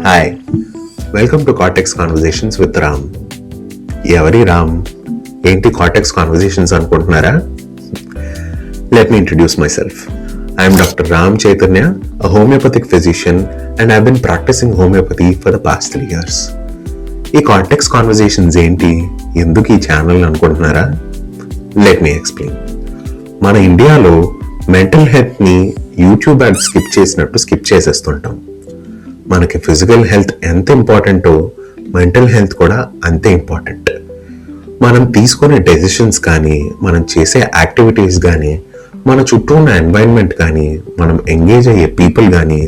Hi, welcome to cortex conversations with Ram. ఎవరి రామ్? ఏంటి cortex conversations అనుకుంటున్నారా? Let me introduce my self. I'm doctor Ram Chaitanya, a homeopathic physician, and I've been practicing homeopathy for the past 3 years. ఈ cortex conversations ఏంటి, ఎందుకు ఈ channel అనుకుంటున్నారా? Let me explain. మన ఇండియాలో మెంటల్ హెల్త్ని యూట్యూబ్ యాడ్ స్కిప్ చేసినట్టు స్కిప్ చేసేస్తుంటాం. మనకి ఫిజికల్ హెల్త్ ఎంత ఇంపార్టెంటో మెంటల్ హెల్త్ కూడా అంతే ఇంపార్టెంట్. మనం తీసుకునే డెసిషన్స్ కానీ, మనం చేసే యాక్టివిటీస్ కానీ, మన చుట్టూ ఉన్న ఎన్వైరన్మెంట్ కానీ, మనం ఎంగేజ్ అయ్యే పీపుల్ కానీ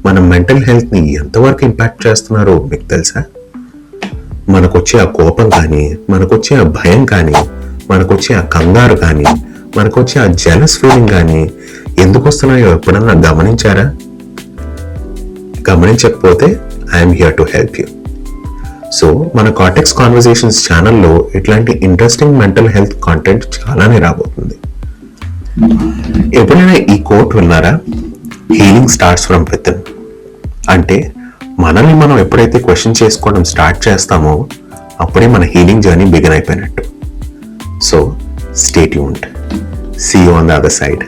మన మెంటల్ హెల్త్ని ఎంతవరకు ఇంపాక్ట్ చేస్తున్నారో మీకు తెలుసా? మనకొచ్చే ఆ కోపం కానీ, మనకొచ్చే ఆ భయం కానీ, మనకొచ్చే ఆ కంగారు కానీ, మనకొచ్చే ఆ జెలస్ ఫీలింగ్ కానీ ఎందుకు వస్తున్నాయో ఎప్పుడన్నా గమనించారా? గమనించకపోతే I'm here to help you. So మన కార్టెక్స్ కాన్వర్జేషన్స్ ఛానల్లో ఇట్లాంటి ఇంట్రెస్టింగ్ మెంటల్ హెల్త్ కాంటెంట్ చాలానే రాబోతుంది. ఎప్పుడైనా ఈ కోట్ విన్నారా? Healing starts from within. అంటే మనల్ని మనం ఎప్పుడైతే క్వశ్చన్ చేసుకోవడం స్టార్ట్ చేస్తామో అప్పుడే మన హీలింగ్ జర్నీ బిగిన్ అయిపోయినట్టు. So stay tuned. See you on the other side.